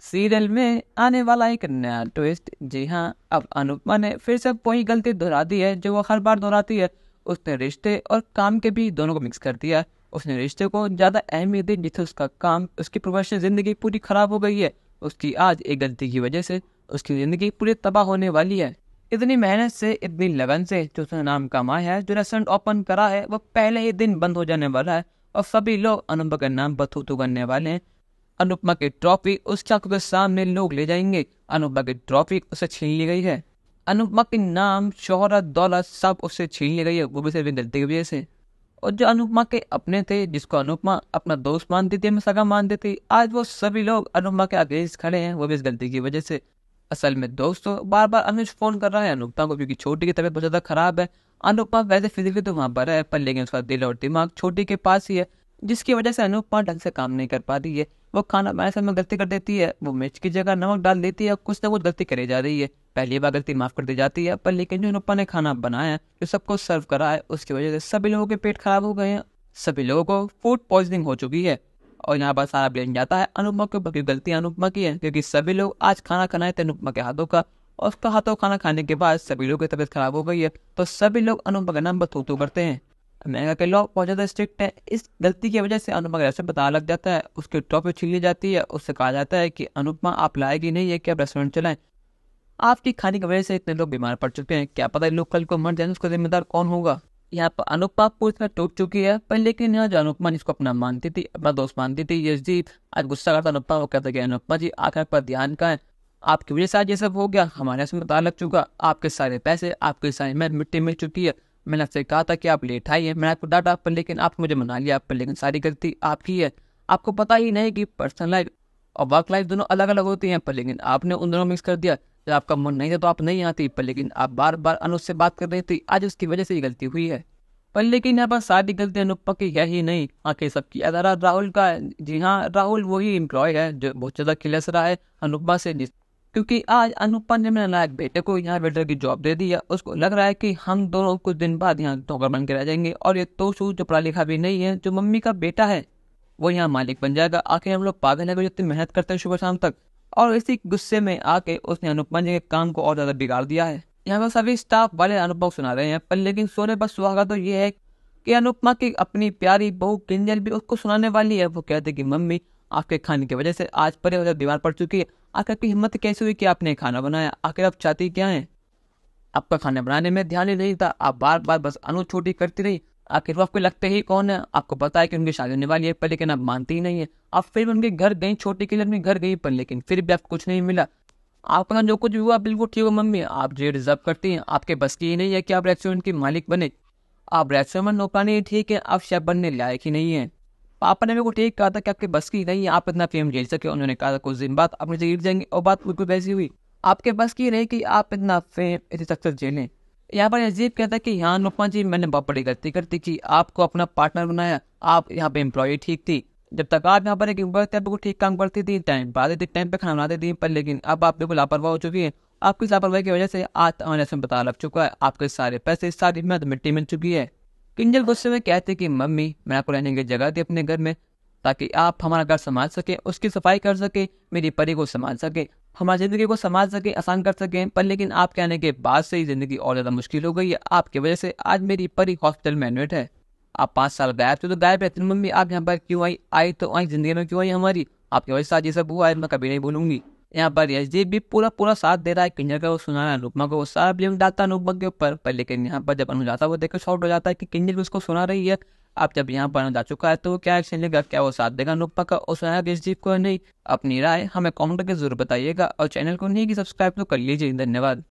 Serial में आने वाला एक नया ट्विस्ट। जी हाँ, अब अनुपमा ने फिर से वही गलती दोहरा दी है जो वो हर बार दोहराती है। उसने रिश्ते और काम के भी दोनों को मिक्स कर दिया। उसने रिश्ते को ज़्यादा अहमियत दी जिससे उसका काम, उसकी प्रोफेशनल ज़िंदगी पूरी ख़राब हो गई है। उसकी आज एक गलती की वजह से उसकी ज़िंदगी पूरी तबाह होने वाली है। इतनी मेहनत से, इतनी लगन से जो उसने नाम कमाया है, जो रेस्टोरेंट ओपन करा है, वो पहले ही दिन बंद हो जाने वाला है और सभी लोग अनुपमा के नाम पर थू करने वाले हैं। अनुपमा की ट्रॉफी उस चाकू के सामने लोग ले जाएंगे। अनुपमा की ट्रॉफी उसे छीन ली गई है। अनुपमा के नाम, शोहरत, दौलत सब उससे छीन ली गई है, वो भी सिर्फ एक गलती की वजह से। और जो अनुपमा के अपने थे, जिसको अनुपमा अपना दोस्त मानती थी, सगा मानती थी, आज वो सभी लोग अनुपमा के अगेंस्ट खड़े हैं, वो भी इस गलती की वजह से। असल में दोस्तों, बार बार अनुज फोन कर रहा है अनुपमा को क्योंकि छोटी की तबीयत बहुत ज्यादा खराब है। अनुपमा वैसे फिजिकली तो वहां पर है, पर लेकिन उसका दिल और दिमाग छोटी के पास ही है, जिसकी वजह से अनुपमा ढंग से काम नहीं कर पा रही है। वो खाना बनाने समय गलती कर देती है, वो मिर्च की जगह नमक डाल देती है, कुछ ना कुछ गलती करे जा रही है। पहली बार गलती माफ कर दी जाती है, पर लेकिन जो अनुपमा ने खाना बनाया, जो सबको सर्व करा है, उसकी वजह से सभी लोगों के पेट खराब हो गए हैं। सभी लोगों को फूड पॉइजनिंग हो चुकी है और यहाँ पर सारा ब्लेम जाता है अनुपमा के ऊपर, क्योंकि गलती अनुपमा की है, क्योंकि सभी लोग आज खाना खाए थे अनुपमा के हाथों का और उसका हाथों खाना खाने के बाद सभी लोगों की तबीयत खराब हो गई है, तो सभी लोग अनुपमा के नाम पर थू करते हैं। अमेरिका के लॉ बहुत ज़्यादा स्ट्रिक्ट है। इस गलती की वजह से अनुपमा का रेस्टोरेंट पता लग जाता है, उसकी ट्रॉफी छीन ली जाती है। उससे कहा जाता है कि अनुपमा आप लायक ही नहीं है कि आप रेस्टोरेंट चलाएं। आपकी खाने की वजह से इतने लोग बीमार पड़ चुके हैं, क्या पता लोग कल को मर जाए, उसका जिम्मेदार कौन होगा। यहाँ पर अनुपमा पूरी तरह टूट चुकी है, पर लेकिन यहाँ जो अनुपमा जिसको अपना मानती थी, अपना दोस्त मानती थी, यशदीप आज गुस्सा करता अनुपमा को, कहता कि अनुपमा जी आखिर पर ध्यान का है, आपकी वजह से आज ये सब हो गया, हमारे से पता लग चुका, आपके सारे पैसे, आपकी सारी मेहनत मिट्टी मिल चुकी है। मैंने आपसे कहा था कि आप लेट आइए, मैंने आपको डांटा, पर लेकिन आप मुझे मना लिया, पर लेकिन सारी गलती आपकी है। आपको पता ही नहीं कि पर्सनल लाइफ और वर्क लाइफ दोनों अलग अलग होती हैं, पर लेकिन आपने उन दोनों मिक्स कर दिया। जब आपका मन नहीं था तो आप नहीं आती, पर लेकिन आप बार बार अनुज से बात कर रही थी, आज उसकी वजह से ये गलती हुई है। पर लेकिन यहाँ पर सारी गलती अनुपमा की है ही नहीं, आखिर सबकी अदारा राहुल का है। जी हाँ, राहुल वही एम्प्लॉय है जो बहुत ज़्यादा खिलस रहा है अनुपमा से, क्योंकि आज अनुपमा ने मेरे नायक बेटे को यहाँ वेटर की जॉब दे दी है। उसको लग रहा है कि हम दोनों कुछ दिन बाद यहाँ नौकर बन के रह जाएंगे और ये तोशू जो पढ़ा लिखा भी नहीं है, जो मम्मी का बेटा है, वो यहाँ मालिक बन जाएगा। आखिर हम लोग पागल है जो इतनी मेहनत करते हैं सुबह शाम तक। और इसी गुस्से में आके उसने अनुपमा जी के काम को और ज़्यादा बिगाड़ दिया है। यहाँ पर सभी स्टाफ वाले अनुपमा को सुना रहे हैं, पर लेकिन सोने पर सुहागा तो ये है कि अनुपमा की अपनी प्यारी बहू किंजल भी उसको सुनाने वाली है। वो कहते कि मम्मी आपके खाने की वजह से आज परे बीमार पड़ चुकी है, आखिर आपकी हिम्मत कैसे हुई कि आपने खाना बनाया, आखिर आप चाहती क्या है। आपका खाना बनाने में ध्यान ही नहीं था, आप बार बार बस अनु छोटी करती रही। आखिर वो आपको लगते ही कौन है, आपको पता है कि उनकी शादी होने वाली है, पर लेकिन आप मानती ही नहीं है। आप फिर भी उनके घर गई, छोटी के लिए अपने घर गई, पर लेकिन फिर भी आपको कुछ नहीं मिला। आपका जो कुछ भी हुआ बिल्कुल ठीक हो मम्मी, आप जो डिजर्व करती हैं, आपके बस की ही नहीं है कि आप रेस्टोरेंट की मालिक बने। आप रेस्टोरेंट नौकरानी ठीक है, आप शेफ बनने लायक ही नहीं है। पापा ने मेरे को ठीक कहा था कि आपके बस की नहीं है, आप इतना फेम झेल सके। उन्होंने कहा था कुछ दिन बाद आप मुझे गिर जाएंगे, और बात बिल्कुल वैसी हुई। आपके बस की नहीं कि आप इतना फेम, इतनी सक्सेस झेलें। यहाँ पर अजीब कहता है कि हाँ अनुपमा जी, मैंने बहुत बड़ी गलती करती कि आपको अपना पार्टनर बनाया। आप यहाँ पे एम्प्लॉय ठीक थी, जब तक आप यहाँ पर एक एम्प्लॉय थे बिल्कुल ठीक काम करती थी, टाइम पर आती थी, टाइम पे खाना बनाती थी, पर लेकिन अब आप बिल्कुल लापरवाह हो चुकी है। आपकी लापरवाही की वजह से आज हमारे से पता लग चुका है, आपके सारे पैसे, सारी मेहनत मिट्टी मिल चुकी है। किंजल गुस्से में कहते कि मम्मी मैंने आपको रहने की जगह दी अपने घर में, ताकि आप हमारा घर संभाल सके, उसकी सफाई कर सके, मेरी परी को संभाल सके, हमारी ज़िंदगी को संभाल सके, आसान कर सके। पर लेकिन आप कहने के बाद से ही ज़िंदगी और ज़्यादा मुश्किल हो गई है। आपकी वजह से आज मेरी परी हॉस्पिटल में एडमिट है। आप 5 साल गायब थे तो गायब रहती मम्मी, आप यहाँ पर क्यों आई तो आई, ज़िंदगी में क्यों आई हमारी, आपकी वजह से आज ये सब हुआ है, मैं कभी नहीं भूलूंगी। यहाँ पर यशदीप भी पूरा पूरा साथ दे रहा है किंजल का, वो सुना रहा है अनुपमा को, वो सारा ब्लेम डालता है अनुपमा के ऊपर। पर लेकिन यहाँ पर जब अनुज आता है वो देखकर शॉर्ट हो जाता है कि किंजल भी उसको सुना रही है। अब जब यहाँ पर अनुज आ चुका है तो वो क्या एक्शन लेगा, क्या वो साथ देगा अनुपमा का, और सुनाया यशदीप को नहीं। अपनी राय हमें कमेंट करके जरूर बताइएगा और चैनल को नहीं कि सब्सक्राइब तो कर लीजिए। धन्यवाद।